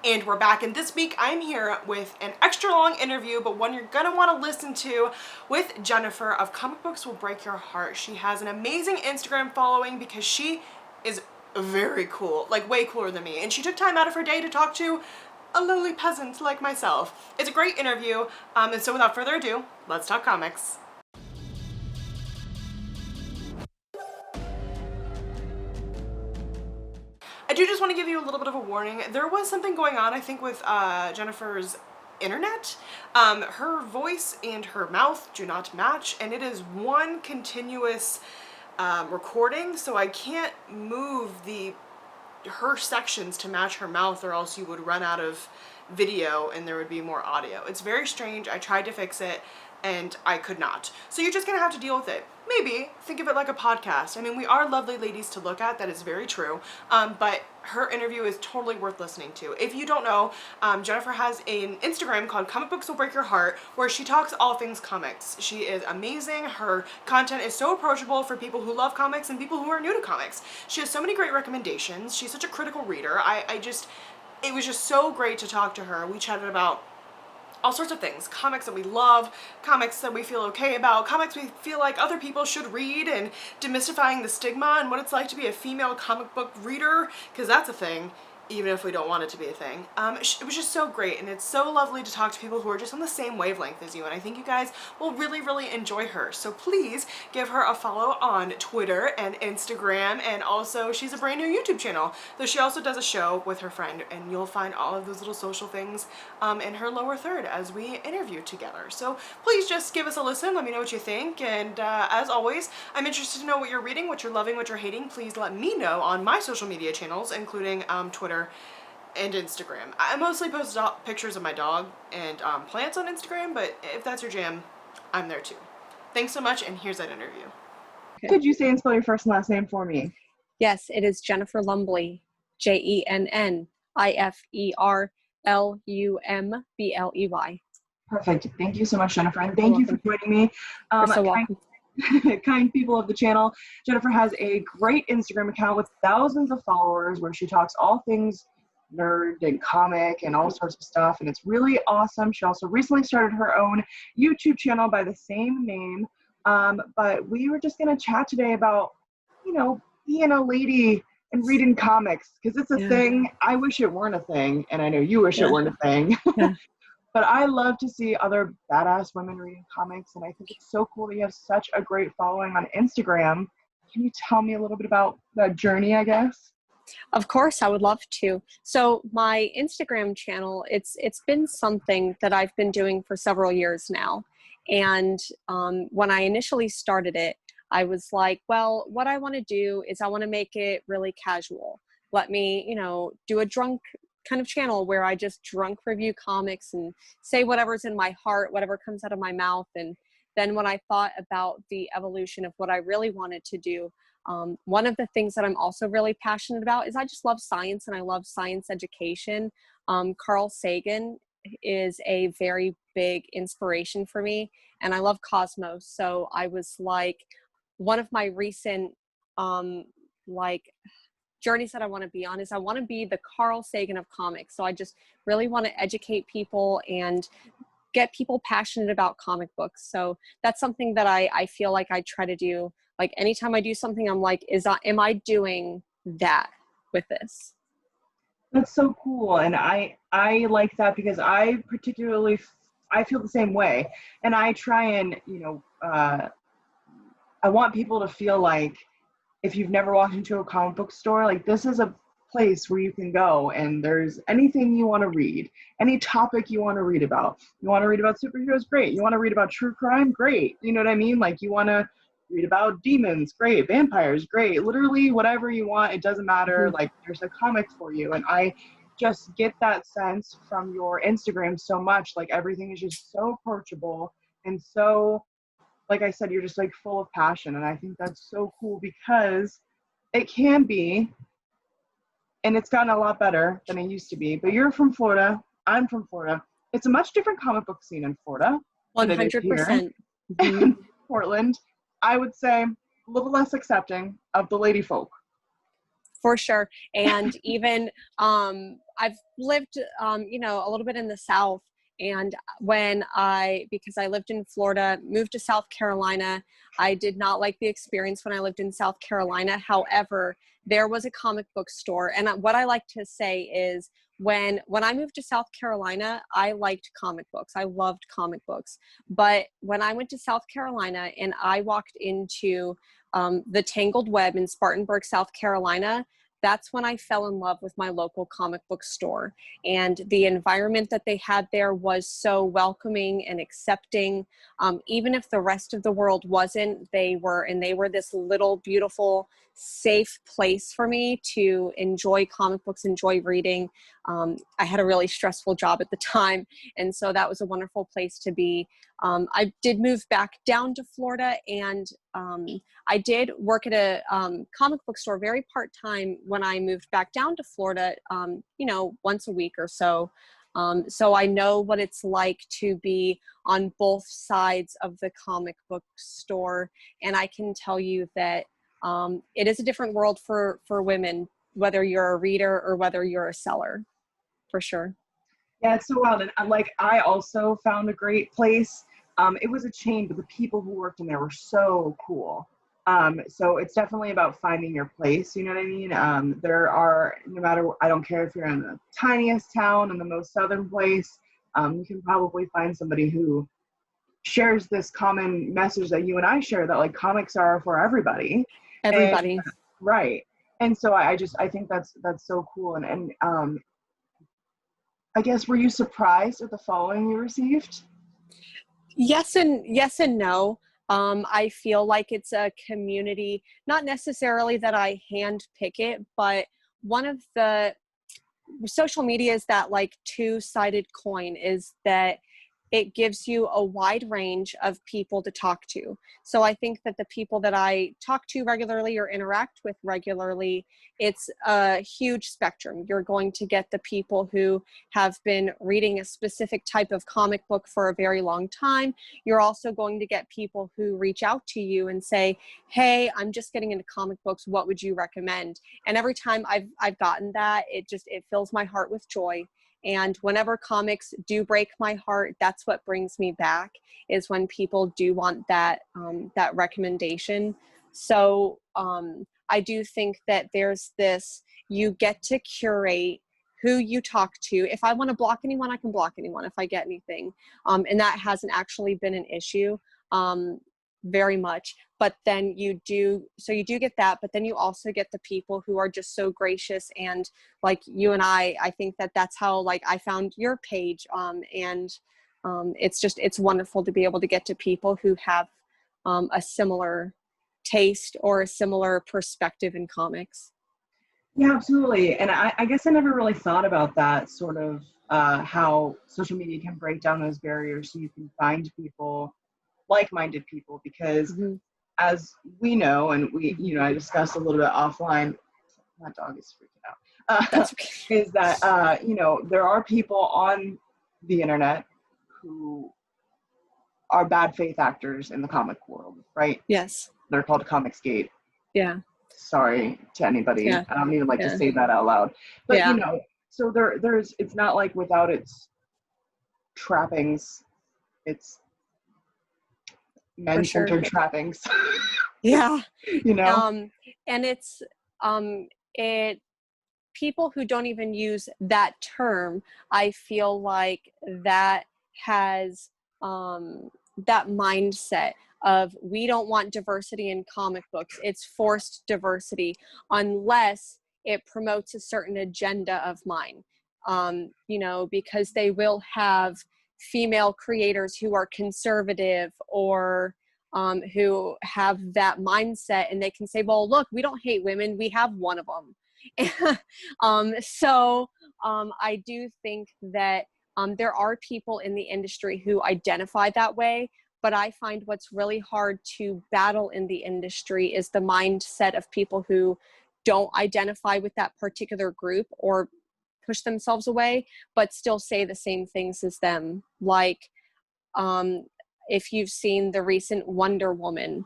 And we're back, and this week I'm here with an extra long interview, but one you're gonna want to listen to, with Jennifer of Comic Books Will Break Your Heart. She has an amazing Instagram following because she is very cool, like way cooler than me, and she took time out of her day to talk to a lowly peasant like myself. It's a great interview, and so without further ado, let's talk comics. I do just want to give you a little bit of a warning. There was something going on, I think, with Jennifer's internet. Her voice and her mouth do not match, and it is one continuous recording, so I can't move her sections to match her mouth, or else you would run out of video and there would be more audio. It's very strange. I tried to fix it and I could not. So you're just gonna have to deal with it. Maybe think of it like a podcast. I mean, we are lovely ladies to look at, that is very true, but her interview is totally worth listening to. If you don't know, Jennifer has an Instagram called Comic Books Will Break Your Heart, where she talks all things comics. She is amazing. Her content is so approachable for people who love comics and people who are new to comics. She has so many great recommendations. She's such a critical reader. It was just so great to talk to her. We chatted about all sorts of things. Comics that we love, comics that we feel okay about, comics we feel like other people should read, and demystifying the stigma and what it's like to be a female comic book reader, because that's a thing, even if we don't want it to be a thing. It was just so great, and it's so lovely to talk to people who are just on the same wavelength as you, and I think you guys will really, really enjoy her. So please give her a follow on Twitter and Instagram, and also she's a brand new YouTube channel, though she also does a show with her friend, and you'll find all of those little social things in her lower third as we interview together. So please just give us a listen, let me know what you think, and as always, I'm interested to know what you're reading, what you're loving, what you're hating. Please let me know on my social media channels, including Twitter and Instagram. I mostly post pictures of my dog and plants on Instagram, but if that's your jam, I'm there too. Thanks so much, and here's that interview. Okay. Could you say and spell your first and last name for me? Yes, it is Jennifer Lumbley, JenniferLumbley. Perfect. Thank you so much, Jennifer, and thank you for joining me. You're so welcome. Kind people of the channel. Jennifer has a great Instagram account with thousands of followers where she talks all things nerd and comic and all sorts of stuff, and it's really awesome. She also recently started her own YouTube channel by the same name, but we were just going to chat today about, being a lady and reading comics, because it's a thing. I wish it weren't a thing, and I know you wish it weren't a thing. But I love to see other badass women reading comics, and I think it's so cool that you have such a great following on Instagram. Can you tell me a little bit about that journey, I guess? Of course, I would love to. So my Instagram channel, it's been something that I've been doing for several years now. And when I initially started it, I was like, well, what I want to do is I want to make it really casual. Let me, do a drunk kind of channel where I just drunk review comics and say whatever's in my heart, whatever comes out of my mouth. And then when I thought about the evolution of what I really wanted to do, one of the things that I'm also really passionate about is I just love science, and I love science education. Carl Sagan is a very big inspiration for me, and I love Cosmos. So I was like, one of my recent journeys that I want to be on is I want to be the Carl Sagan of comics. So I just really want to educate people and get people passionate about comic books. So that's something that I feel like I try to do. Like anytime I do something, I'm like, am I doing that with this? That's so cool. And I like that because I feel the same way. And I try and, I want people to feel like, if you've never walked into a comic book store, like this is a place where you can go and there's anything you want to read, any topic you want to read about. You want to read about superheroes? Great. You want to read about true crime? Great. You know what I mean? Like you want to read about demons? Great. Vampires? Great. Literally whatever you want. It doesn't matter. Like there's a comic for you. And I just get that sense from your Instagram so much. Like everything is just so approachable and so, like I said, you're just like full of passion. And I think that's so cool because it can be, and it's gotten a lot better than it used to be, but you're from Florida. I'm from Florida. It's a much different comic book scene in Florida. 100%. In Portland, I would say a little less accepting of the lady folk. For sure. And even I've lived, a little bit in the South. And because I lived in Florida, moved to South Carolina, I did not like the experience when I lived in South Carolina. However, there was a comic book store. And what I like to say is when I moved to South Carolina, I liked comic books. I loved comic books. But when I went to South Carolina and I walked into the Tangled Web in Spartanburg, South Carolina, that's when I fell in love with my local comic book store. And the environment that they had there was so welcoming and accepting. Even if the rest of the world wasn't, they were this little, beautiful, safe place for me to enjoy comic books, enjoy reading. I had a really stressful job at the time, and so that was a wonderful place to be. I did move back down to Florida, and I did work at a comic book store very part-time when I moved back down to Florida, once a week or so. So I know what it's like to be on both sides of the comic book store. And I can tell you that it is a different world for women, whether you're a reader or whether you're a seller, for sure. Yeah, it's so wild. And I also found a great place. It was a chain, but the people who worked in there were so cool. So it's definitely about finding your place. You know what I mean? There are, I don't care if you're in the tiniest town in the most southern place, you can probably find somebody who shares this common message that you and I share, that like comics are for everybody. Everybody. And, right. And so I think that's so cool. And I guess, were you surprised at the following you received? Yes and no. I feel like it's a community, not necessarily that I hand pick it, but one of the social media is that like two-sided coin, is that it gives you a wide range of people to talk to. So I think that the people that I talk to regularly or interact with regularly, it's a huge spectrum. You're going to get the people who have been reading a specific type of comic book for a very long time. You're also going to get people who reach out to you and say, hey, I'm just getting into comic books. What would you recommend? And every time I've gotten that, it fills my heart with joy. And whenever comics do break my heart, that's what brings me back, is when people do want that recommendation. So I do think that there's this, you get to curate who you talk to. If I want to block anyone, I can block anyone if I get anything. And that hasn't actually been an issue very much. But then you do get that, but then you also get the people who are just so gracious. And like you and I think that that's how like I found your page. It's wonderful to be able to get to people who have a similar taste or a similar perspective in comics. Yeah, absolutely. And I guess I never really thought about that sort of how social media can break down those barriers so you can find people, like-minded people, because as we know, and I discussed a little bit offline, my dog is freaking out, is that, there are people on the internet who are bad faith actors in the comic world, right? Yes. They're called Comicsgate. Yeah. Sorry to anybody. Yeah. I don't even like to say that out loud. But, so there's, it's not like without its trappings, it's men-centered trappings. Yeah. And it's people who don't even use that term, I feel like that has that mindset of, we don't want diversity in comic books. It's forced diversity unless it promotes a certain agenda of mine. Because they will have female creators who are conservative or who have that mindset, and they can say, well, look, we don't hate women, we have one of them. I do think that there are people in the industry who identify that way, but I find what's really hard to battle in the industry is the mindset of people who don't identify with that particular group or push themselves away, but still say the same things as them. Like, if you've seen the recent Wonder Woman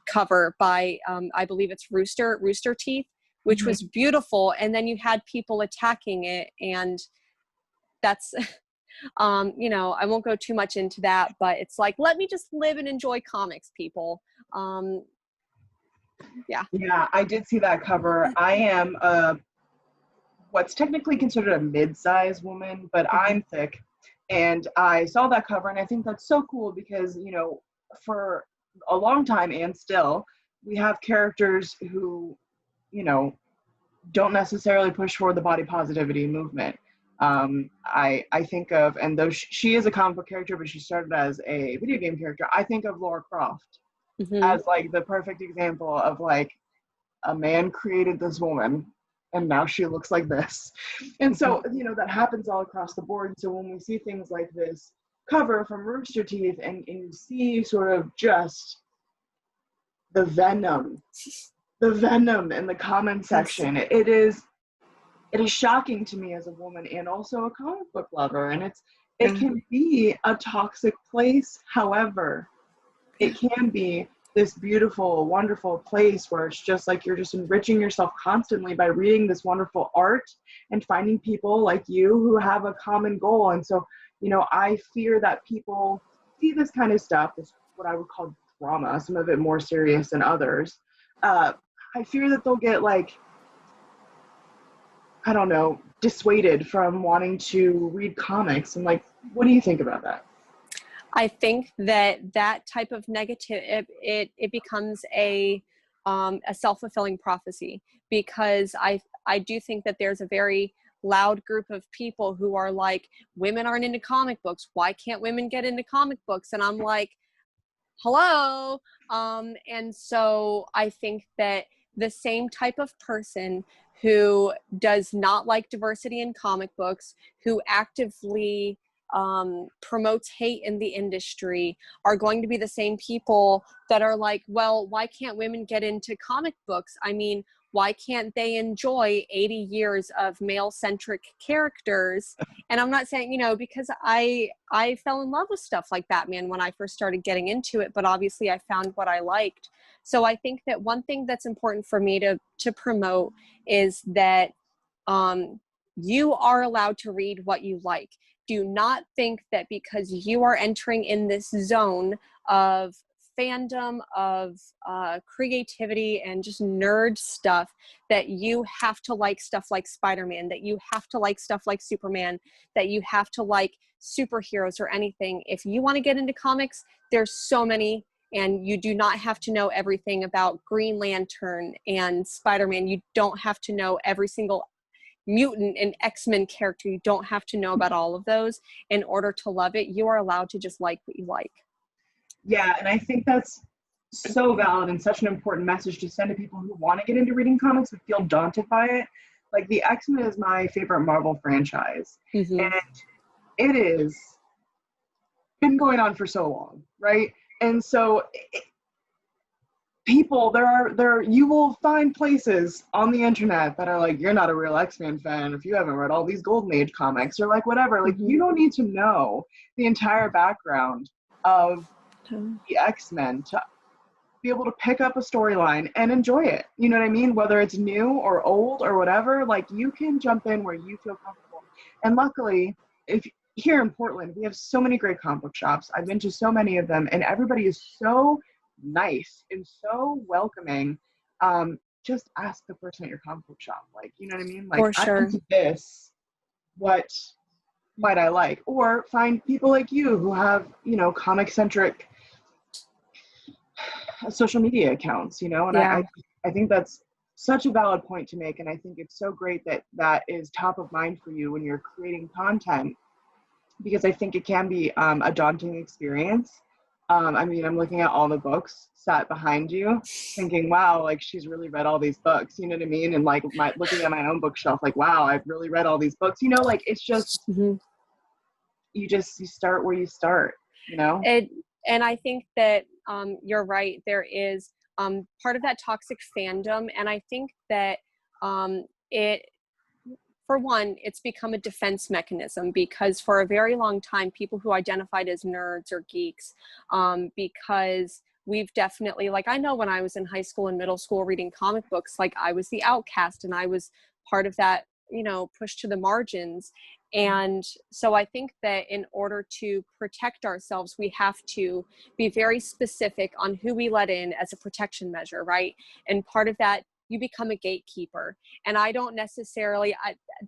cover by, I believe it's Rooster Teeth, which was beautiful. And then you had people attacking it, and that's, you know, I won't go too much into that, but it's like, let me just live and enjoy comics, people. Yeah. Yeah, I did see that cover. I am what's technically considered a mid-sized woman, but I'm thick. And I saw that cover, and I think that's so cool because, you know, for a long time and still, we have characters who, you know, don't necessarily push forward the body positivity movement. I think of, and though she is a comic book character, but she started as a video game character, I think of Laura Croft as like the perfect example of like a man created this woman and now she looks like this. And so, you know, that happens all across the board. So when we see things like this cover from Rooster Teeth and you see sort of just the venom in the comment section, it is shocking to me as a woman and also a comic book lover. And it can be a toxic place. However, it can be this beautiful, wonderful place where it's just like you're just enriching yourself constantly by reading this wonderful art and finding people like you who have a common goal. And so, you know, I fear that people see this kind of stuff, this what I would call drama, some of it more serious than others. I fear that they'll get like, I don't know, dissuaded from wanting to read comics. And like, what do you think about that? I think that type of negative, it becomes a self-fulfilling prophecy, because I do think that there's a very loud group of people who are like, women aren't into comic books. Why can't women get into comic books? And I'm like, hello. And so I think that the same type of person who does not like diversity in comic books, who actively promotes hate in the industry, are going to be the same people that are like, well, why can't women get into comic books? I mean, why can't they enjoy 80 years of male-centric characters? And I'm not saying, you know, because I fell in love with stuff like Batman when I first started getting into it, but obviously I found what I liked. So I think that one thing that's important for me to promote is that you are allowed to read what you like. Do not think that because you are entering in this zone of fandom, of creativity and just nerd stuff, that you have to like stuff like Spider-Man, that you have to like stuff like Superman, that you have to like superheroes or anything. If you want to get into comics, there's so many, and you do not have to know everything about Green Lantern and Spider-Man. You don't have to know every single mutant and X-Men character. You don't have to know about all of those in order to love it. You are allowed to just like what you like. Yeah, and I think that's so valid and such an important message to send to people who want to get into reading comics but feel daunted by it. Like, the X-Men is my favorite Marvel franchise, and it is been going on for so long, right? And so people, you will find places on the internet that are like, you're not a real X-Men fan if you haven't read all these Golden Age comics, or like whatever. Like, you don't need to know the entire background of the X-Men to be able to pick up a storyline and enjoy it. You know what I mean? Whether it's new or old or whatever, like, you can jump in where you feel comfortable. And luckily, if here in Portland, we have so many great comic book shops. I've been to so many of them, and everybody is so nice and so welcoming. Just ask the person at your comic book shop, like, you know what I mean? Like, For sure. I'm into this. What might I like? Or find people like you who have, you know, comic-centric social media accounts, you know? And I think that's such a valid point to make, and I think it's so great that that is top of mind for you when you're creating content, because I think it can be a daunting experience. I mean, I'm looking at all the books sat behind you thinking, wow, like, she's really read all these books, you know what I mean? And like, looking at my own bookshelf, like, wow, I've really read all these books, you know? Like, it's just, you start where you start, you know? And I think that you're right. There is part of that toxic fandom, and I think that for one, it's become a defense mechanism, because for a very long time, people who identified as nerds or geeks, because we've definitely, like, I know when I was in high school and middle school reading comic books, like I was the outcast and I was part of that, you know, pushed to the margins. And so I think that in order to protect ourselves, we have to be very specific on who we let in as a protection measure, right? And part of that, you become a gatekeeper. And I don't necessarily,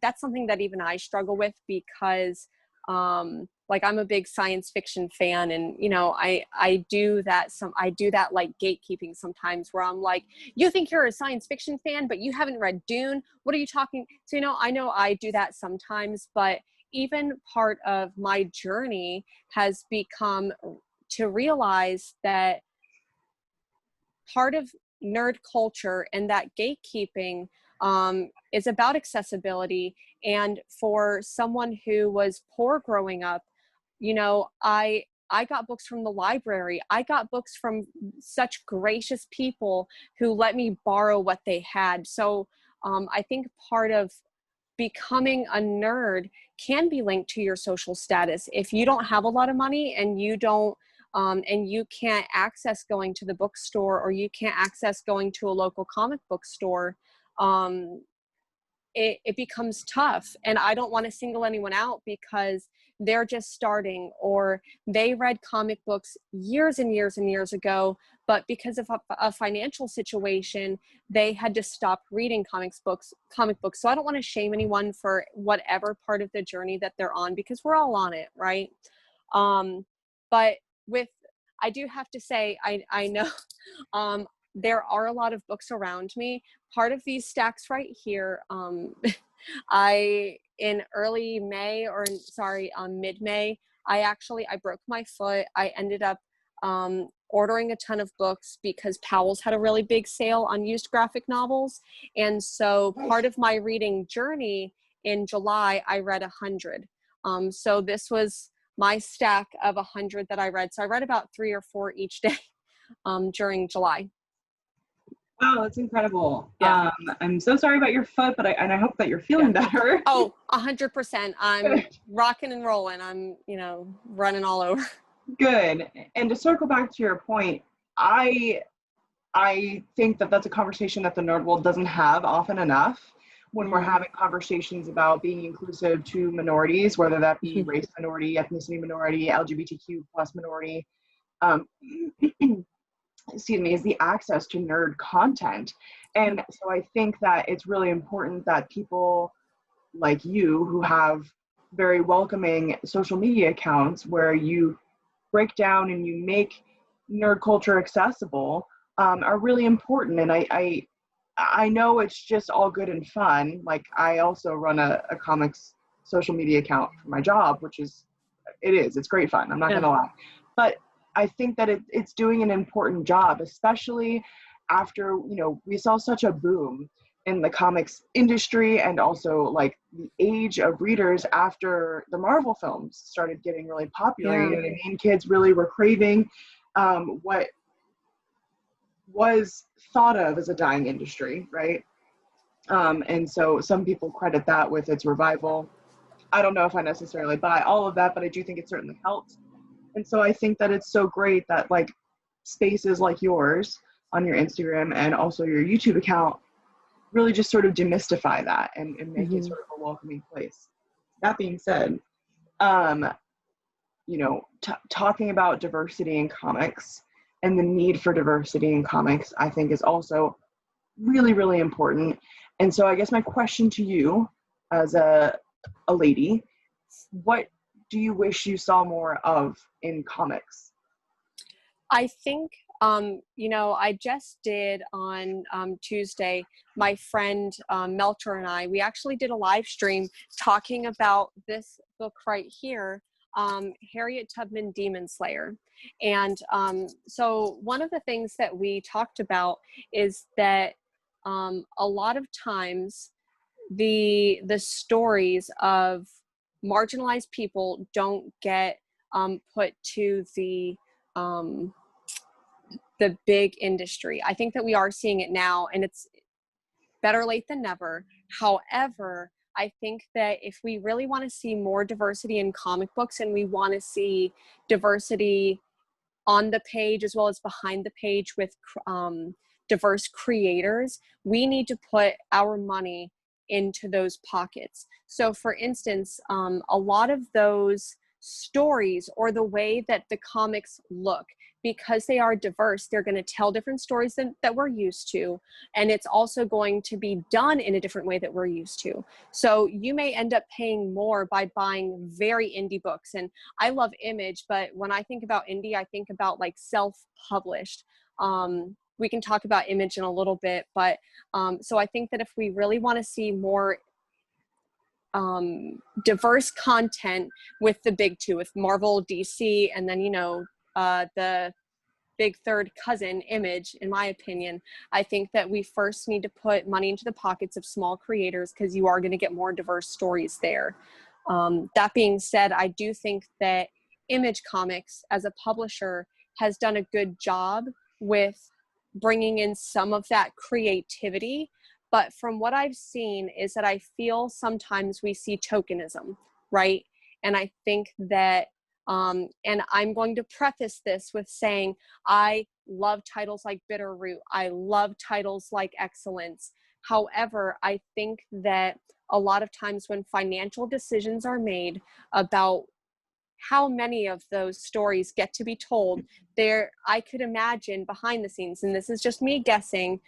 that's something that even I struggle with, because like, I'm a big science fiction fan, and, you know, I do that like gatekeeping sometimes, where I'm like, you think you're a science fiction fan, but you haven't read Dune. What are you talking? So, you know I do that sometimes, but even part of my journey has become to realize that part of nerd culture and that gatekeeping is about accessibility. And for someone who was poor growing up, you know, I got books from the library. I got books from such gracious people who let me borrow what they had. So I think part of becoming a nerd can be linked to your social status. If you don't have a lot of money and you don't and you can't access going to the bookstore, or you can't access going to a local comic book store, it becomes tough. And I don't want to single anyone out because they're just starting, or they read comic books years and years and years ago, but because of a financial situation, they had to stop reading comic books. So I don't want to shame anyone for whatever part of the journey that they're on, because we're all on it, right? But I do have to say, I know there are a lot of books around me. Part of these stacks right here, in early May, or mid-May, I broke my foot. I ended up ordering a ton of books because Powell's had a really big sale on used graphic novels. And so part of my reading journey in July, I read 100. So this was my stack of 100 that I read. So I read about 3 or 4 each day during July. Wow, that's incredible. Yeah. I'm so sorry about your foot, but I hope that you're feeling better. Oh, 100%. I'm rocking and rolling. I'm, running all over. Good. And to circle back to your point, I think that that's a conversation that the nerd world doesn't have often enough when we're having conversations about being inclusive to minorities, whether that be race minority, ethnicity minority, LGBTQ plus minority. Excuse me, is the access to nerd content. And so I think that it's really important that people like you, who have very welcoming social media accounts where you break down and you make nerd culture accessible, are really important. And I know it's just all good and fun. Like, I also run a comics social media account for my job, which it's great fun. I'm not gonna lie. But I think that it's doing an important job, especially after, we saw such a boom in the comics industry, and also like the age of readers after the Marvel films started getting really popular. You know what I mean? Kids really were craving what was thought of as a dying industry, right? And so some people credit that with its revival. I don't know if I necessarily buy all of that, but I do think it certainly helped. And so I think that it's so great that, like, spaces like yours on your Instagram and also your YouTube account really just sort of demystify that and make it sort of a welcoming place. That being said, talking about diversity in comics and the need for diversity in comics, I think, is also really, really important. And so I guess my question to you as a lady, what do you wish you saw more of in comics? I think, I just did on Tuesday, my friend Melcher and we actually did a live stream talking about this book right here, Harriet Tubman Demon Slayer. And so one of the things that we talked about is that a lot of times the stories of marginalized people don't get put to the big industry. I think that we are seeing it now, and it's better late than never. However, I think that if we really want to see more diversity in comic books, and we want to see diversity on the page as well as behind the page with diverse creators, we need to put our money into those pockets. So for instance, a lot of those stories or the way that the comics look, because they are diverse, they're going to tell different stories that we're used to. And it's also going to be done in a different way that we're used to. So you may end up paying more by buying very indie books. And I love Image, but when I think about indie, I think about like self-published. We can talk about Image in a little bit, but so I think that if we really want to see more diverse content with the big two, with Marvel, DC, and then, the big third cousin, Image, in my opinion, I think that we first need to put money into the pockets of small creators because you are going to get more diverse stories there. That being said, I do think that Image Comics as a publisher has done a good job with bringing in some of that creativity. But from what I've seen is that I feel sometimes we see tokenism, right? And I think that, and I'm going to preface this with saying, I love titles like Bitterroot. I love titles like Excellence. However, I think that a lot of times when financial decisions are made about how many of those stories get to be told there, I could imagine behind the scenes, and this is just me guessing,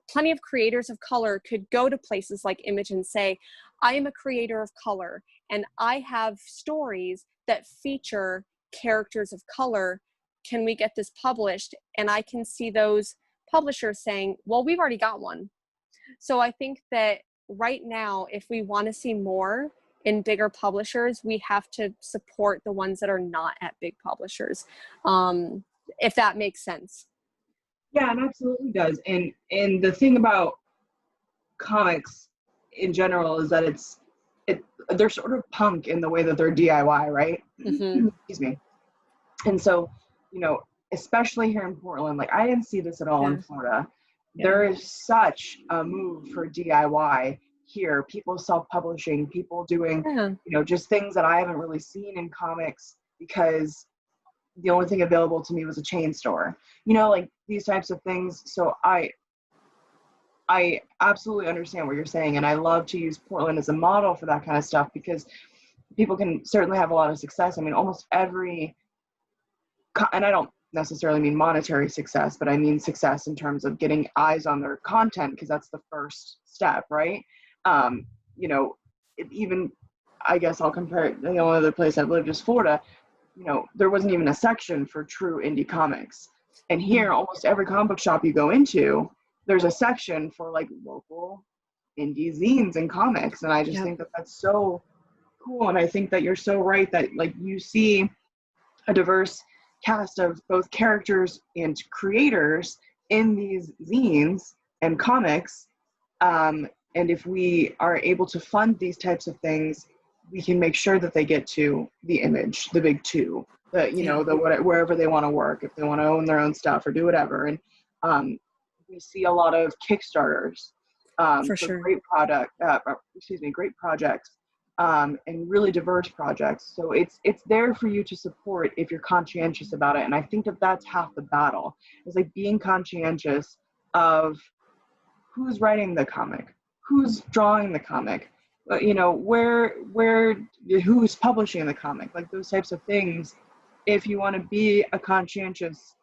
plenty of creators of color could go to places like Image and say, I am a creator of color and I have stories that feature characters of color. Can we get this published? And I can see those publishers saying, well, we've already got one. So I think that right now, if we want to see more in bigger publishers, we have to support the ones that are not at big publishers, if that makes sense. Yeah, it absolutely does. And the thing about comics in general is that they're sort of punk in the way that they're DIY, right? Mm-hmm. Excuse me. And so, especially here in Portland, like I didn't see this at all in Florida. Yeah. There is such a move for DIY here, people self-publishing, people doing, just things that I haven't really seen in comics because the only thing available to me was a chain store, like these types of things. So I absolutely understand what you're saying. And I love to use Portland as a model for that kind of stuff because people can certainly have a lot of success. I mean, almost every, and I don't necessarily mean monetary success, but I mean success in terms of getting eyes on their content, because that's the first step, right? Even, I guess I'll compare it, the only other place I've lived is Florida. There wasn't even a section for true indie comics. And here, almost every comic book shop you go into, there's a section for like local indie zines and comics. And I just think that that's so cool. And I think that you're so right that like you see a diverse cast of both characters and creators in these zines and comics. And if we are able to fund these types of things, we can make sure that they get to the Image, the big two, wherever they want to work, if they want to own their own stuff or do whatever. And we see a lot of Kickstarters for sure. great great projects and really diverse projects. So it's there for you to support if you're conscientious about it. And I think that that's half the battle. It's like being conscientious of who's writing the comic, who's drawing the comic, who's publishing the comic, like those types of things. If you want to be a conscientious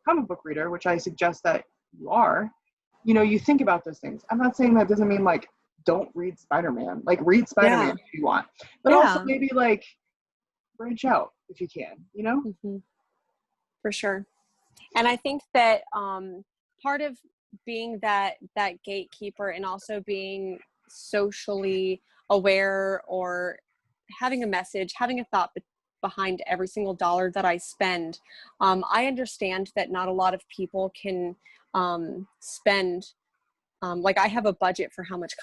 comic book reader, which I suggest that you are, you think about those things. I'm not saying that doesn't mean like don't read Spider-Man, like read Spider-Man if you want, but also maybe like branch out if you can, Mm-hmm. For sure. And I think that part of being that gatekeeper and also being socially aware or having a message, having a thought behind every single dollar that I spend. I understand that not a lot of people can spend, like I have a budget for how much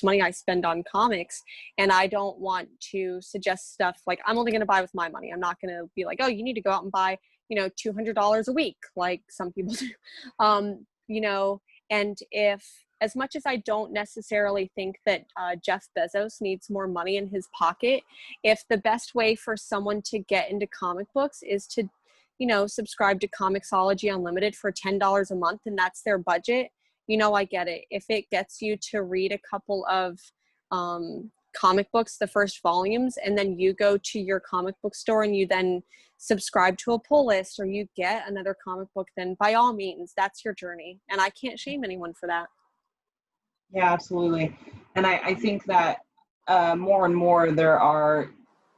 money I spend on comics, and I don't want to suggest stuff like I'm only going to buy with my money. I'm not going to be like, oh, you need to go out and buy, $200 a week, like some people do. And if, as much as I don't necessarily think that Jeff Bezos needs more money in his pocket, if the best way for someone to get into comic books is to subscribe to Comixology Unlimited for $10 a month and that's their budget, I get it. If it gets you to read a couple of comic books, the first volumes, and then you go to your comic book store and you then subscribe to a pull list or you get another comic book, then by all means, that's your journey. And I can't shame anyone for that. Yeah, absolutely. And I think that more and more there are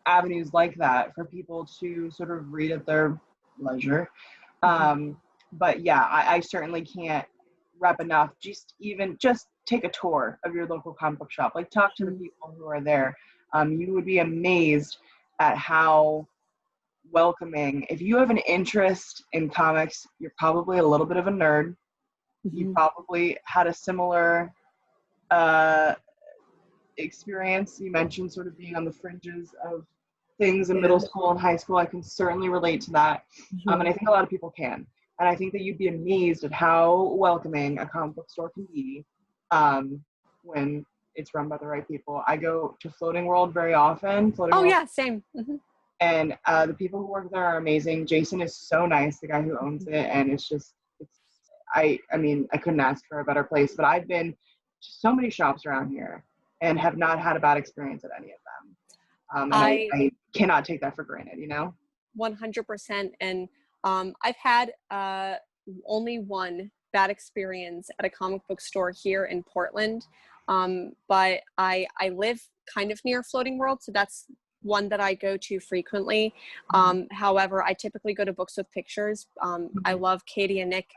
avenues like that for people to sort of read at their leisure. But yeah, I certainly can't rep enough. Just take a tour of your local comic book shop. Like, talk to the people who are there. You would be amazed at how welcoming. If you have an interest in comics, you're probably a little bit of a nerd. You probably had a similar experience. You mentioned sort of being on the fringes of things in middle school and high school. I can certainly relate to that. And I think a lot of people can. And I think that you'd be amazed at how welcoming a comic book store can be when it's run by the right people. I go to Floating World very often. Yeah, same. And the people who work there are amazing. Jason is so nice, the guy who owns it. And I mean, I couldn't ask for a better place. But I've been to so many shops around here and have not had a bad experience at any of them. And I cannot take that for granted, 100%. And I've had only one bad experience at a comic book store here in Portland. But I live kind of near Floating World, so that's one that I go to frequently. However, I typically go to Books with Pictures. I love Katie and Nick.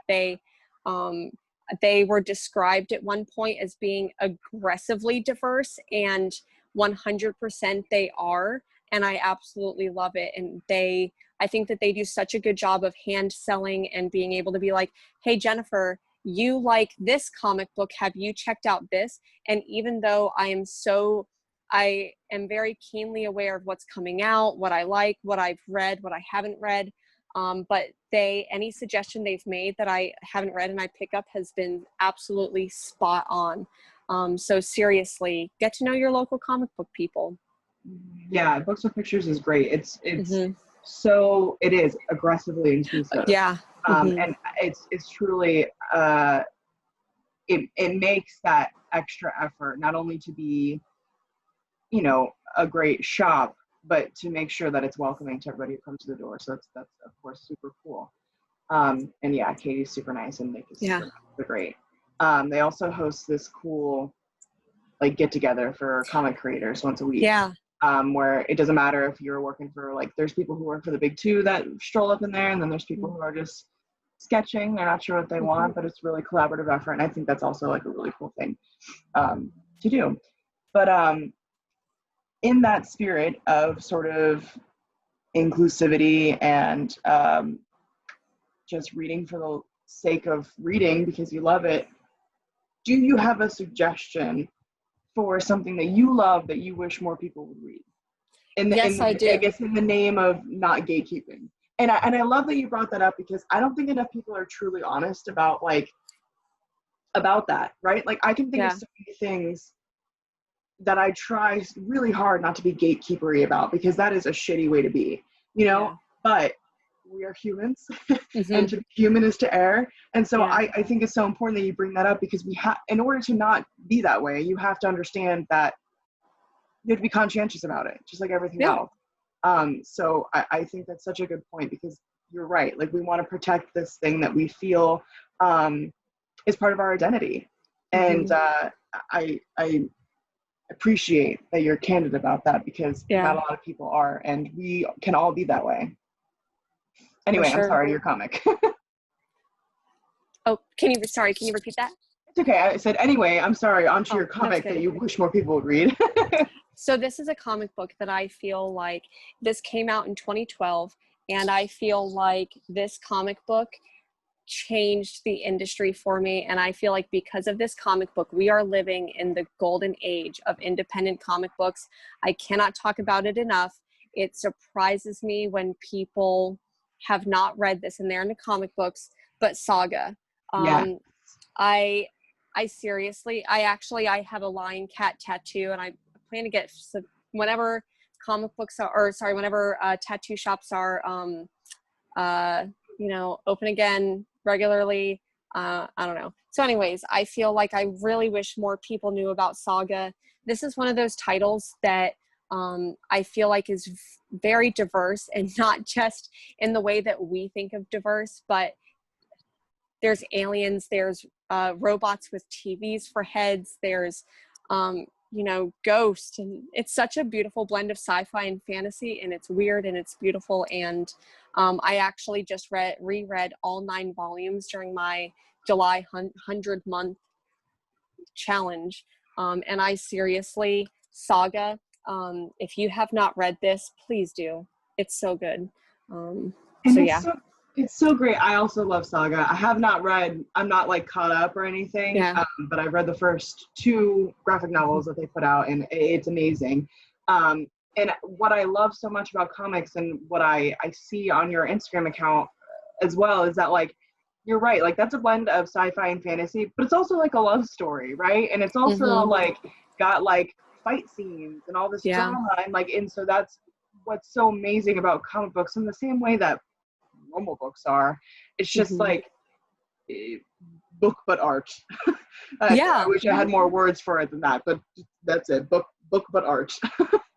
They were described at one point as being aggressively diverse, and 100% they are. And I absolutely love it. And I think that they do such a good job of hand selling and being able to be like, hey, Jennifer, you like this comic book. Have you checked out this? And even though I am very keenly aware of what's coming out, what I like, what I've read, what I haven't read. But any suggestion they've made that I haven't read and I pick up has been absolutely spot on. So seriously, get to know your local comic book people. Yeah, Books with Pictures is great. It is aggressively inclusive. Yeah. And it's truly, it makes that extra effort, not only to be, a great shop, but to make sure that it's welcoming to everybody who comes to the door. So that's of course super cool. And yeah, Katie's super nice and Nick is super nice. They're great. They also host this cool get together for comic creators once a week. Yeah. Where it doesn't matter if you're working for there's people who work for the big two that stroll up in there, and then there's people who are just sketching. They're not sure what they want, but it's really collaborative effort. And I think that's also a really cool thing to do. But in that spirit of sort of inclusivity and just reading for the sake of reading because you love it, do you have a suggestion for something that you love that you wish more people would read? Yes, I do. I guess in the name of not gatekeeping. And I love that you brought that up because I don't think enough people are truly honest about that, right? I can think of so many things that I try really hard not to be gatekeepery about because that is a shitty way to be, but we are humans and to be human is to err. And so I think it's so important that you bring that up because in order to not be that way, you have to understand that you have to be conscientious about it, just like everything else. So I think that's such a good point because you're right. We want to protect this thing that we feel is part of our identity. And I appreciate that you're candid about that because not a lot of people are, and we can all be that way. Anyway, I'm sorry, your comic. Oh, can you repeat that? It's okay. I said, anyway, I'm sorry, onto your comic that you wish more people would read. So this is a comic book that I feel like this came out in 2012, and I feel like this comic book changed the industry for me. And I feel like because of this comic book, we are living in the golden age of independent comic books. I cannot talk about it enough. It surprises me when people have not read this and they're into comic books, but Saga. I seriously, I have a lion cat tattoo, and I plan to get whenever comic books whenever tattoo shops are open again regularly. I don't know. So anyways, I feel like I really wish more people knew about Saga. This is one of those titles that I feel like is very diverse, and not just in the way that we think of diverse, but there's aliens, there's robots with TVs for heads, there's ghosts, and it's such a beautiful blend of sci-fi and fantasy, and it's weird and it's beautiful. And I actually just reread all 9 volumes during my July 100 month challenge, and I seriously, Saga, if you have not read this, please do. It's so good. And so it's yeah. It's so great. I also love Saga. I have not read, I'm not like caught up or anything, Yeah. but I've read the first 2 graphic novels that they put out, and it's amazing. And what I love so much about comics, and what I see on your Instagram account as well, is that, like, you're right, like, that's a blend of sci-fi and fantasy, but it's also like a love story, right? And it's also like got like fight scenes and all this drama, and so that's what's so amazing about comic books, in the same way that normal books are. It's just like book but art. I wish I had more words for it than that, but that's it. Book but art.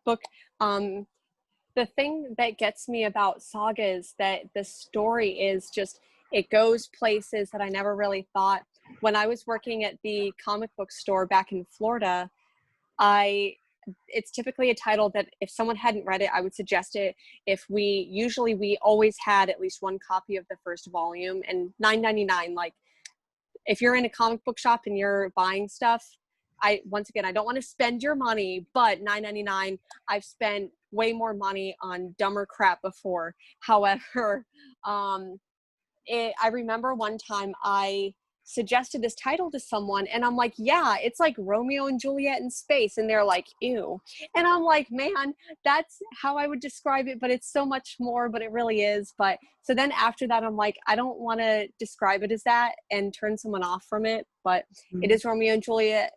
Book. The thing that gets me about Saga is that the story is just, it goes places that I never really thought. When I was working at the comic book store back in Florida, it's typically a title that if someone hadn't read it, I would suggest it. We always had at least 1 copy of the first volume, and $9.99. Like, if you're in a comic book shop and you're buying stuff, once again, I don't want to spend your money, but $9.99, I've spent way more money on dumber crap before. However, I remember one time I suggested this title to someone, and I'm like, yeah, it's like Romeo and Juliet in space, and they're like, ew. And I'm like, man, that's how I would describe it, but it's so much more, but it really is. But so then after that, I'm like, I don't want to describe it as that and turn someone off from it, but it is Romeo and Juliet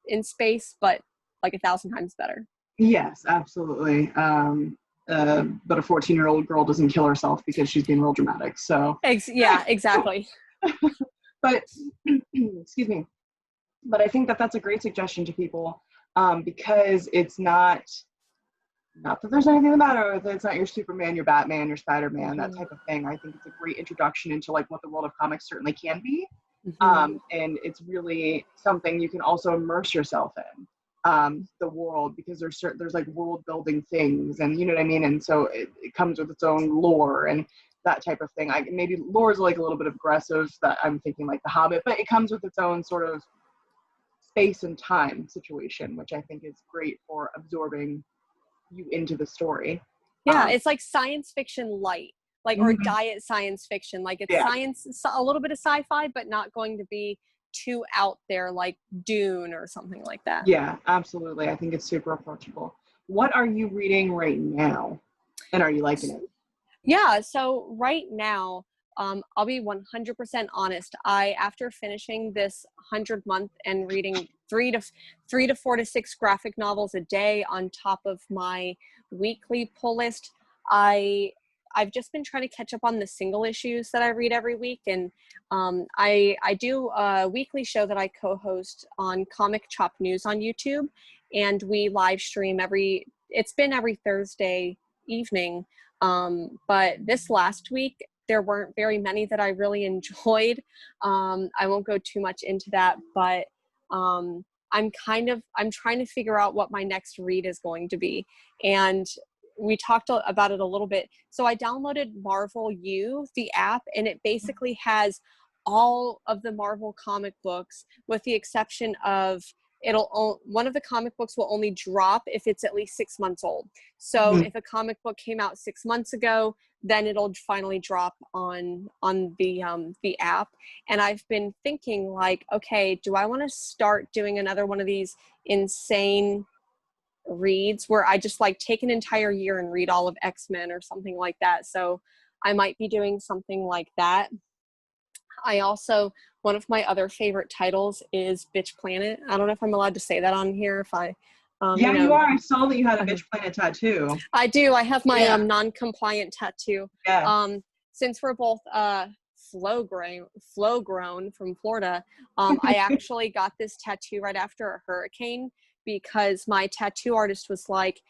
in space, but like 1,000 times better. Yes, absolutely. But a 14-year-old girl doesn't kill herself because she's being real dramatic. So yeah, exactly. But excuse me. But I think that that's a great suggestion to people, because it's not that there's anything the matter with it. It's not your Superman, your Batman, your Spider-Man, that type of thing. I think it's a great introduction into like what the world of comics certainly can be. And it's really something you can also immerse yourself in, the world, because there's like world building things, and you know what I mean? And so it comes with its own lore and that type of thing. Maybe lore is like a little bit aggressive, that I'm thinking like The Hobbit, but it comes with its own sort of space and time situation, which I think is great for absorbing you into the story. Yeah, it's like science fiction light, like, or diet science fiction. Like, it's science, a little bit of sci-fi, but not going to be too out there like Dune or something like that. Yeah, absolutely. I think it's super approachable. What are you reading right now, and are you liking it? Yeah, so right now, I'll be 100% honest. After finishing this 100 month and reading 3 to 4 to 6 graphic novels a day on top of my weekly pull list, I've just been trying to catch up on the single issues that I read every week. And I do a weekly show that I co-host on Comic Chop News on YouTube, and we live stream it's been every Thursday evening. But this last week, there weren't very many that I really enjoyed. I won't go too much into that, but I'm trying to figure out what my next read is going to be. And we talked about it a little bit. So I downloaded Marvel U, the app, and it basically has all of the Marvel comic books, with the exception of one of the comic books will only drop if it's at least 6 months old. So if a comic book came out 6 months ago, then it'll finally drop on the app. And I've been thinking, like, okay, do I want to start doing another one of these insane reads where I just like take an entire year and read all of X-Men or something like that? So I might be doing something like that. One of my other favorite titles is Bitch Planet. I don't know if I'm allowed to say that on here. If I, you are. I saw that you had a Bitch Planet tattoo. I do. I have my non-compliant tattoo. Yeah. since we're both flow grown from Florida, I actually got this tattoo right after a hurricane because my tattoo artist was like,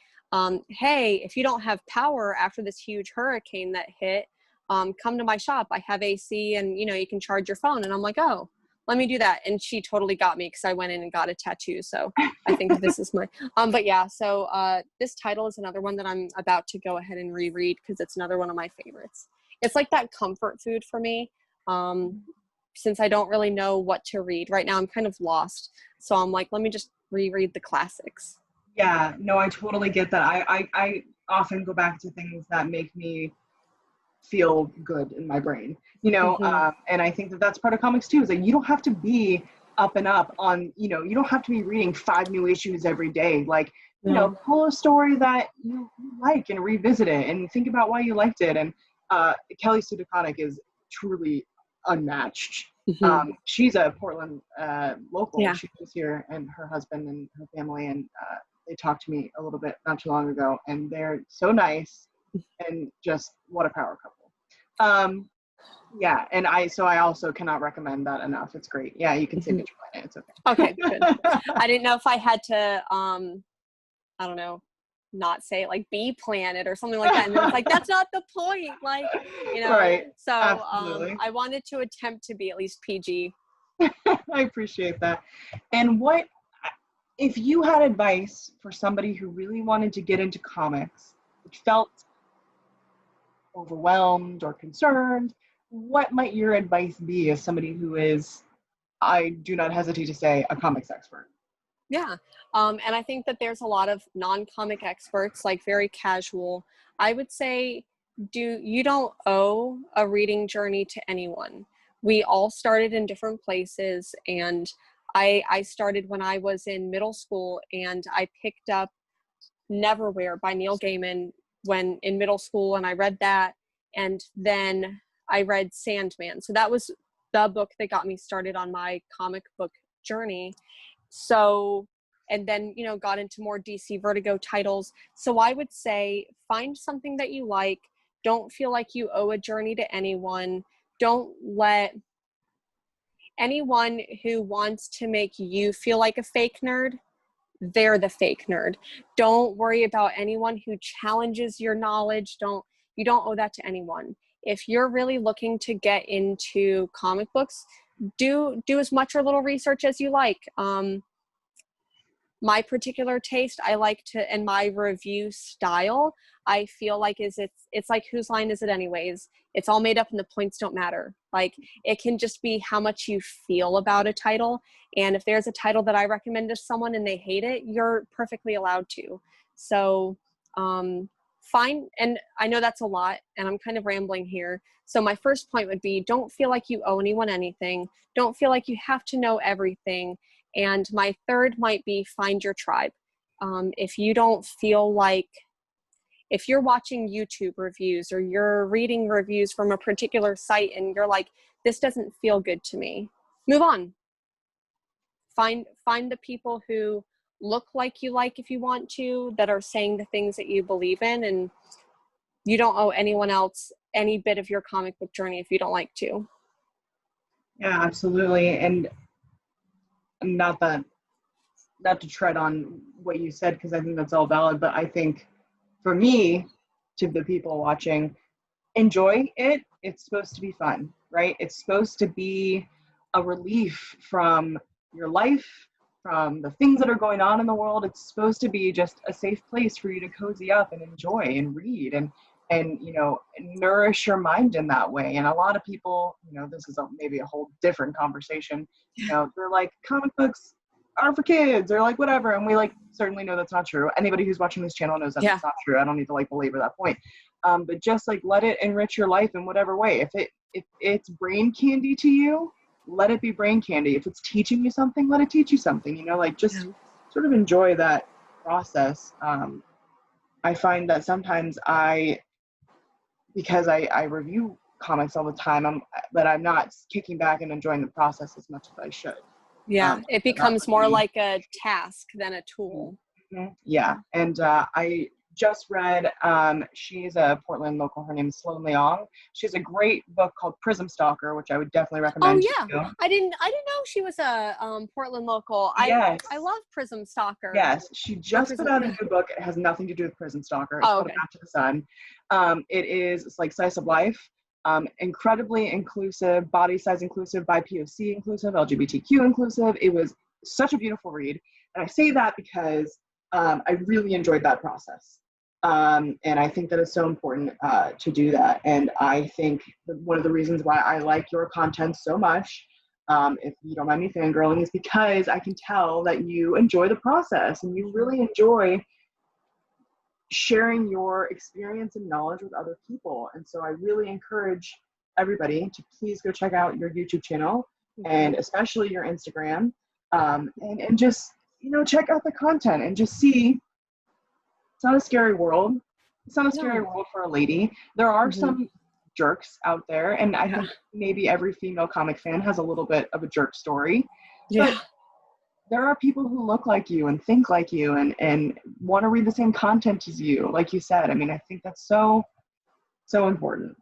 hey, if you don't have power after this huge hurricane that hit, come to my shop. I have AC and, you know, you can charge your phone. And I'm like, oh, let me do that. And she totally got me because I went in and got a tattoo. So I think this is my, but yeah, so this title is another one that I'm about to go ahead and reread because it's another one of my favorites. It's like that comfort food for me. Since I don't really know what to read right now, I'm kind of lost. So I'm like, let me just reread the classics. Yeah, no, I totally get that. I often go back to things that make me feel good in my brain, you know, and I think that that's part of comics too, is that you don't have to be up and up on, you know, you don't have to be reading 5 new issues every day. Like, you know, pull a story that you like and revisit it and think about why you liked it. And Kelly Sue DeConnick is truly unmatched. She's a Portland local. Yeah. She was here, and her husband and her family, and they talked to me a little bit not too long ago, and they're so nice and just what a power couple. Yeah, and I also cannot recommend that enough. It's great. Yeah, you can say Bitch Planet. It's okay. Okay, good. I didn't know if I had to I don't know, not say it like B Planet or something like that. And then it's like, that's not the point. Like, you know, right. So Absolutely. I wanted to attempt to be at least PG. I appreciate that. And what, if you had advice for somebody who really wanted to get into comics, but felt overwhelmed or concerned, what might your advice be as somebody who is, I do not hesitate to say, a comics expert? Yeah. And I think that there's a lot of non-comic experts, like very casual. I would say you don't owe a reading journey to anyone. We all started in different places, and I started when I was in middle school, and I picked up Neverwhere by Neil Gaiman when in middle school, and I read that, and then I read Sandman. So that was the book that got me started on my comic book journey. So, and then, you know, got into more DC Vertigo titles. So I would say find something that you like. Don't feel like you owe a journey to anyone. Don't let anyone who wants to make you feel like a fake nerd, they're the fake nerd. Don't worry about anyone who challenges your knowledge. You don't owe that to anyone. If you're really looking to get into comic books, do as much or little research as you like. My particular taste, I like to, and my review style, I feel like it's like, whose line is it anyways? It's all made up and the points don't matter. Like, it can just be how much you feel about a title. And if there's a title that I recommend to someone and they hate it, you're perfectly allowed to. So fine. And I know that's a lot and I'm kind of rambling here. So my first point would be, don't feel like you owe anyone anything. Don't feel like you have to know everything. And my third might be, find your tribe. If you don't feel like, if you're watching YouTube reviews or you're reading reviews from a particular site and you're like, this doesn't feel good to me, move on. Find the people who look like you like, if you want to, that are saying the things that you believe in, and you don't owe anyone else any bit of your comic book journey if you don't like to. Yeah, absolutely. And not to tread on what you said, because I think that's all valid, but I think for me, to the people watching, enjoy it. It's supposed to be fun, right? It's supposed to be a relief from your life, from the things that are going on in the world. It's supposed to be just a safe place for you to cozy up and enjoy and read and you know, nourish your mind in that way. And a lot of people, you know, this is maybe a whole different conversation, you know, they're like, comic books are for kids or like whatever, and we like certainly know that's not true. Anybody who's watching this channel knows that's not true. I don't need to like belabor that point, but just like let it enrich your life in whatever way. If it's brain candy to you, let it be brain candy. If it's teaching you something, let it teach you something, you know, like just sort of enjoy that process. I find that sometimes because I review comics all the time, I'm not kicking back and enjoying the process as much as I should. Yeah, it becomes more like a task than a tool. Yeah, and I just read, she's a Portland local, her name is Sloan Leong. She has a great book called Prism Stalker, which I would definitely recommend to you. I didn't know she was a Portland local. Yes. I love Prism Stalker. Yes, she just put out a new book. It has nothing to do with Prism Stalker. It's called Back to the Sun. It's like slice of life, incredibly inclusive, body size inclusive, by POC inclusive, LGBTQ inclusive. It was such a beautiful read. And I say that because I really enjoyed that process. And I think that it's so important to do that. And I think one of the reasons why I like your content so much, if you don't mind me fangirling, is because I can tell that you enjoy the process and you really enjoy sharing your experience and knowledge with other people. And so I really encourage everybody to please go check out your YouTube channel and especially your Instagram, and just, check out the content and just see. It's not a scary world. It's not a scary world for a lady. There are some jerks out there, and I think maybe every female comic fan has a little bit of a jerk story. Yeah. But there are people who look like you and think like you and want to read the same content as you, like you said. I mean, I think that's so important.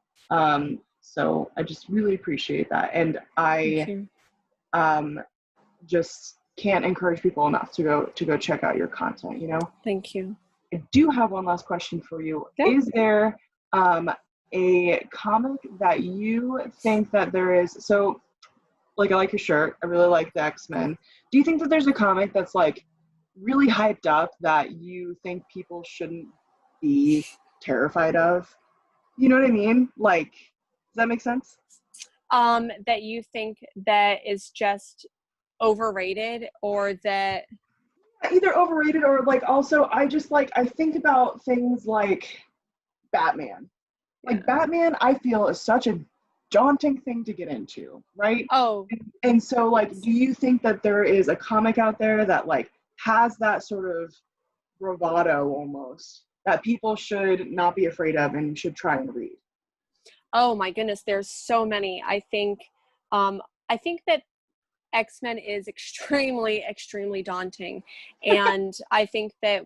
So I just really appreciate that. And I just can't encourage people enough to go check out your content, Thank you. I do have one last question for you. Yeah. Is there a comic that you think that there is, so like I like your shirt, I really like the X-Men. Do you think that there's a comic that's like really hyped up that you think people shouldn't be terrified of? You know what I mean? Like, does that make sense? That you think that is just overrated, or that either overrated or like, also I just I think about things like Batman. Like Batman, I feel is such a daunting thing to get into, right? Oh. And so do you think that there is a comic out there that has that sort of bravado almost that people should not be afraid of and should try and read? Oh my goodness, there's so many. I think that X-Men is extremely, extremely daunting. And I think that,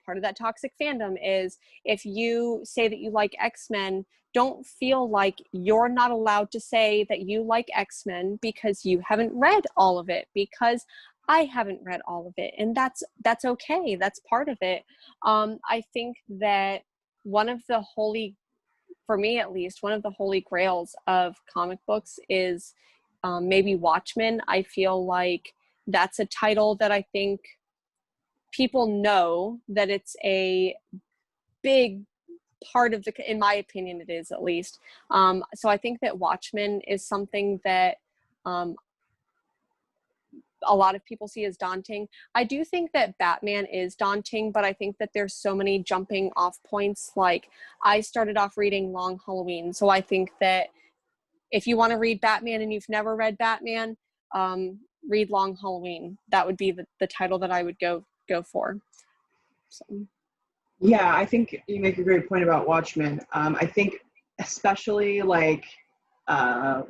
part of that toxic fandom is if you say that you like X-Men, don't feel like you're not allowed to say that you like X-Men because you haven't read all of it, because I haven't read all of it. And that's okay. That's part of it. I think that for me at least, one of the holy grails of comic books is maybe Watchmen. I feel like that's a title that I think people know that it's a big part of in my opinion, it is, at least. So I think that Watchmen is something that a lot of people see as daunting. I do think that Batman is daunting, but I think that there's so many jumping off points. Like, I started off reading Long Halloween, so I think that if you want to read Batman and you've never read Batman, read Long Halloween. That would be the title that I would go for. So. Yeah, I think you make a great point about Watchmen. I think especially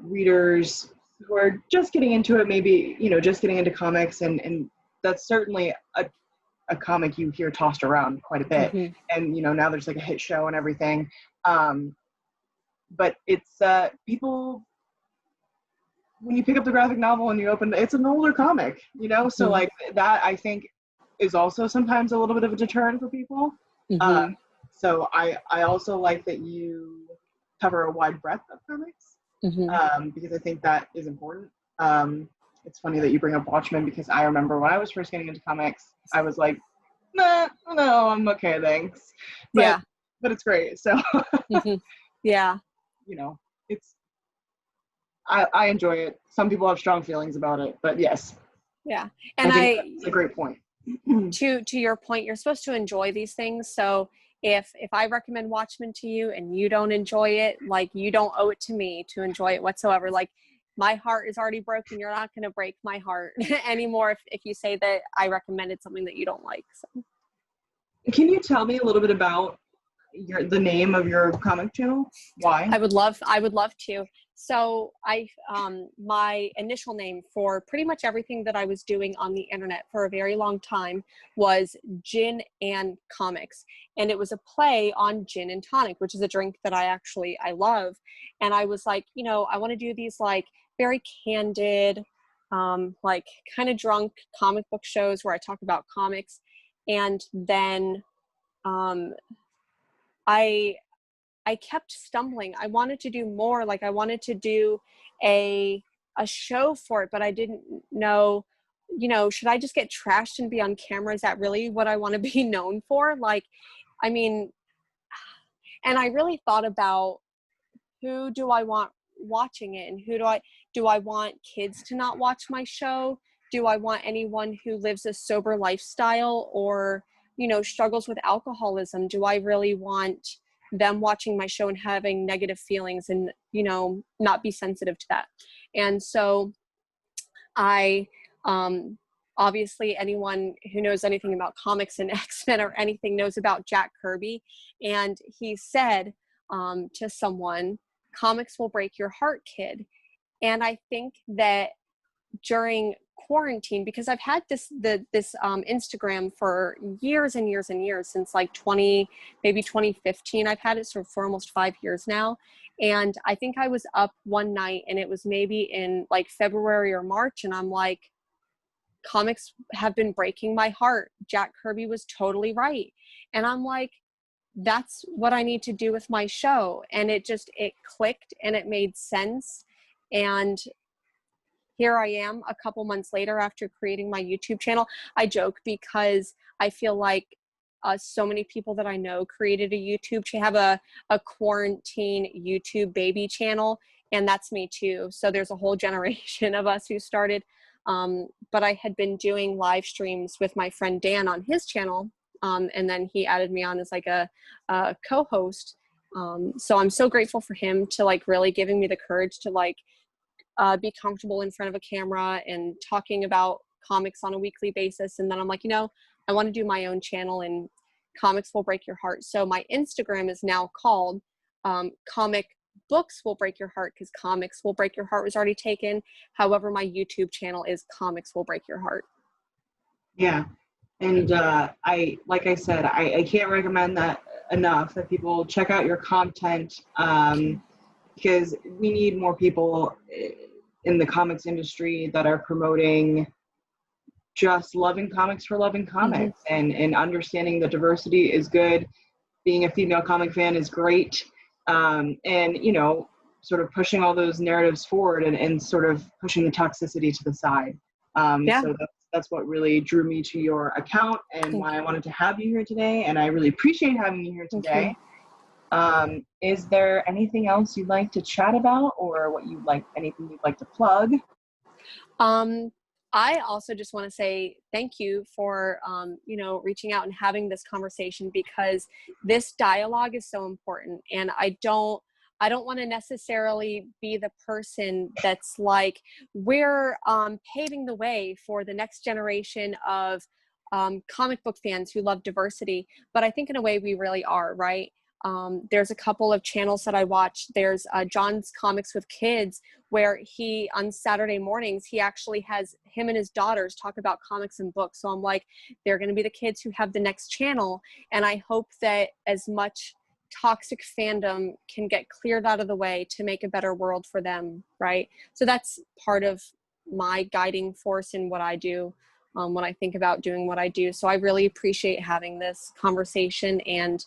readers who are just getting into it, maybe, just getting into comics, and that's certainly a comic you hear tossed around quite a bit. And, now there's a hit show and everything. But it's people, when you pick up the graphic novel and you open it's an older comic, so that I think is also sometimes a little bit of a deterrent for people. So I also like that you cover a wide breadth of comics, because I think that is important. It's funny that you bring up Watchmen, because I remember when I was first getting into comics, I was like, no, I'm okay, thanks. But it's great. So yeah. It's I enjoy it. Some people have strong feelings about it, but yes. Yeah. And I think that's a great point. To your point, you're supposed to enjoy these things. So if I recommend Watchmen to you and you don't enjoy it, you don't owe it to me to enjoy it whatsoever. My heart is already broken. You're not going to break my heart anymore if you say that I recommended something that you don't like. So. Can you tell me a little bit about the name of your comic channel? Why? I would love to. So my initial name for pretty much everything that I was doing on the internet for a very long time was Gin and Comics. And it was a play on gin and tonic, which is a drink that I love. And I was like, I want to do these like very candid, like kind of drunk comic book shows where I talk about comics. And then I kept stumbling. I wanted to do more. Like I wanted to do a show for it, but I didn't know, should I just get trashed and be on camera? Is that really what I want to be known for? Like, I mean, and I really thought about who do I want watching it, and do I want kids to not watch my show? Do I want anyone who lives a sober lifestyle or, struggles with alcoholism? Do I really want them watching my show and having negative feelings and, not be sensitive to that? And so I, obviously anyone who knows anything about comics and X-Men or anything knows about Jack Kirby. And he said to someone, "Comics will break your heart, kid." And I think that during quarantine, because I've had this Instagram for years and years and years, since like 2015. I've had it for almost 5 years now. And I think I was up one night, and it was maybe in like February or March, and I'm like, comics have been breaking my heart. Jack Kirby was totally right. And I'm like, that's what I need to do with my show. And it clicked and it made sense. And here I am a couple months later after creating my YouTube channel. I joke because I feel like so many people that I know created a YouTube channel, have a quarantine YouTube baby channel, and that's me too. So there's a whole generation of us who started. But I had been doing live streams with my friend Dan on his channel, and then he added me on as like a co-host. So I'm so grateful for him to like really giving me the courage to like be comfortable in front of a camera and talking about comics on a weekly basis. And then I'm like, I want to do my own channel, and Comics Will Break Your Heart. So my Instagram is now called Comic Books Will Break Your Heart, because Comics Will Break Your Heart was already taken. However, my YouTube channel is Comics Will Break Your Heart. Yeah. And like I said, I can't recommend that enough, that people check out your content, because we need more people in the comics industry that are promoting just loving comics for loving comics, and understanding that diversity is good. Being a female comic fan is great. And, sort of pushing all those narratives forward, and sort of pushing the toxicity to the side. So that's what really drew me to your account, and why I wanted to have you here today. And I really appreciate having you here today. Is there anything else you'd like to chat about, or anything you'd like to plug? I also just want to say thank you for, reaching out and having this conversation, because this dialogue is so important. And I don't want to necessarily be the person that's like, we're paving the way for the next generation of comic book fans who love diversity. But I think in a way we really are, right? There's a couple of channels that I watch. There's John's Comics with Kids, where he, on Saturday mornings, he actually has him and his daughters talk about comics and books. So I'm like, they're going to be the kids who have the next channel. And I hope that as much toxic fandom can get cleared out of the way to make a better world for them, right? So that's part of my guiding force in what I do when I think about doing what I do. So I really appreciate having this conversation. And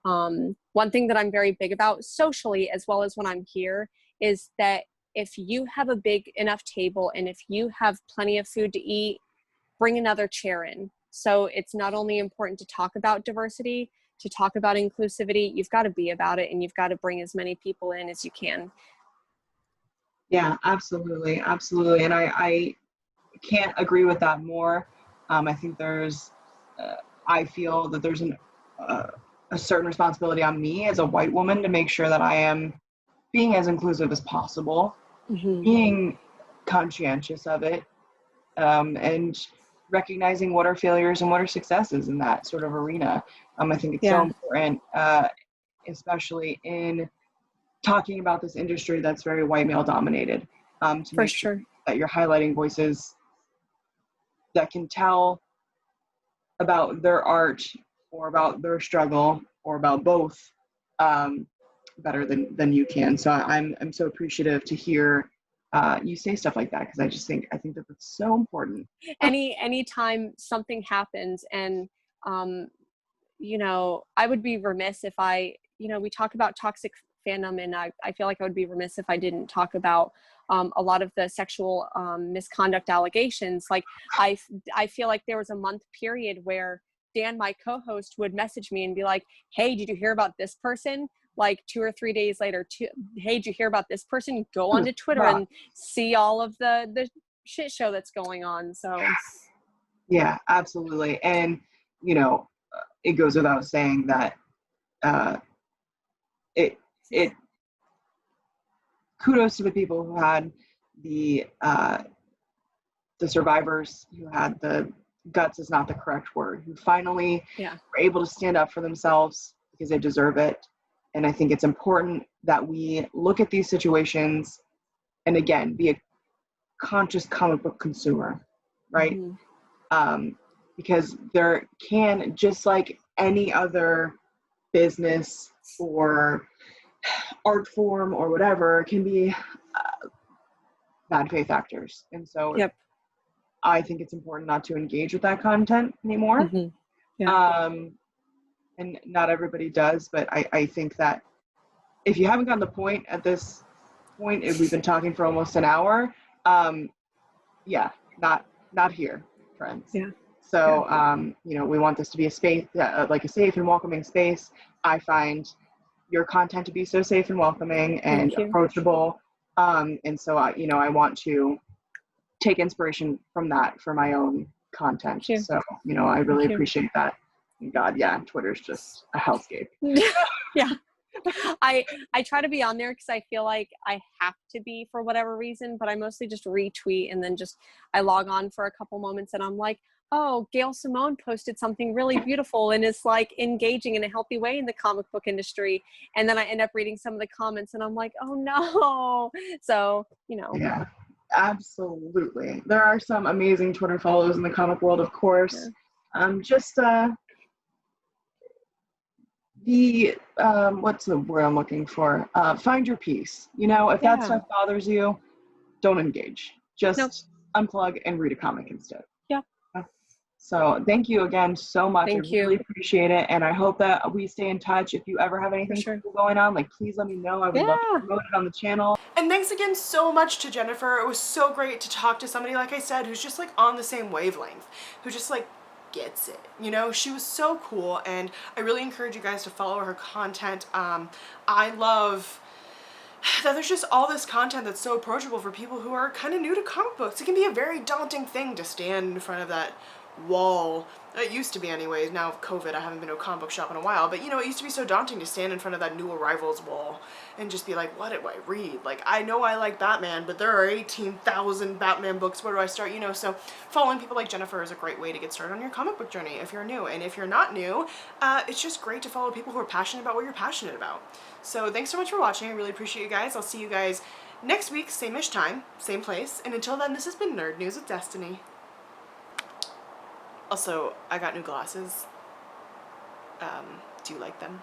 one thing that I'm very big about socially, as well as when I'm here, is that if you have a big enough table and if you have plenty of food to eat, bring another chair in. So it's not only important to talk about diversity, to talk about inclusivity, you've got to be about it, and you've got to bring as many people in as you can. Yeah, absolutely. Absolutely. And I can't agree with that more. I think I feel that there's a certain responsibility on me as a white woman to make sure that I am being as inclusive as possible, being conscientious of it, and recognizing what are failures and what are successes in that sort of arena. I think it's so important, especially in talking about this industry that's very white male dominated, to For make sure sure. that you're highlighting voices that can tell about their art or about their struggle or about both, better than you can. So I'm so appreciative to hear you say stuff like that, because I think that that's so important. Anytime something happens, and you know, I would be remiss if I, you know, we talk about toxic fandom, and I feel like I would be remiss if I didn't talk about a lot of the sexual misconduct allegations. Like I feel like there was a month period where Dan, my co-host, would message me and be like, "Hey, did you hear about this person?" Like 2 or 3 days later, "Hey, did you hear about this person?" Go onto Twitter and see all of the shit show that's going on. So Yeah, absolutely. And, you know, it goes without saying that it it kudos to the people who had the survivors, who had the guts is not the correct word, who finally were able to stand up for themselves because they deserve it. And I think it's important that we look at these situations and, again, be a conscious comic book consumer, right? Because there can, just like any other business or art form or whatever, can be bad faith actors. And so I think it's important not to engage with that content anymore. And not everybody does, but I think that if you haven't gotten the point at this point, if we've been talking for almost an hour, not here, friends. So, you know, we want this to be a space, like a safe and welcoming space. I find your content to be so safe and welcoming and approachable. And so, I want to take inspiration from that for my own content. So, you know, I really appreciate that. And God, Twitter's just a hellscape. I try to be on there because I feel like I have to be for whatever reason, but I mostly just retweet, and then I log on for a couple moments and I'm like, oh, Gail Simone posted something really beautiful and is like engaging in a healthy way in the comic book industry. And then I end up reading some of the comments and I'm like, oh no. So, you know. Yeah, absolutely. There are some amazing Twitter follows in the comic world, of course. What's the word I'm looking for? Find your peace. You know, if that stuff bothers you, don't engage. Just unplug and read a comic instead. So thank you again so much. I really appreciate it. And I hope that we stay in touch. If you ever have anything cool going on, like, please let me know. I would love to promote it on the channel. And thanks again so much to Jennifer. It was so great to talk to somebody, like I said, who's just like on the same wavelength, who just like gets it. You know, she was so cool, and I really encourage you guys to follow her content. I love that there's just all this content that's so approachable for people who are kind of new to comic books. It can be a very daunting thing to stand in front of that wall. It used to be anyways. Now with COVID, I haven't been to a comic book shop in a while, but you know, it used to be so daunting to stand in front of that new arrivals wall and just be like, what do I read? Like, I know I like Batman, but there are 18,000 Batman books. Where do I start? You know, so following people like Jennifer is a great way to get started on your comic book journey if you're new. And if you're not new, it's just great to follow people who are passionate about what you're passionate about. So thanks so much for watching. I really appreciate you guys. I'll see you guys next week, same-ish time, same place. And until then, this has been Nerd News with Destiny. Also, I got new glasses. Do you like them?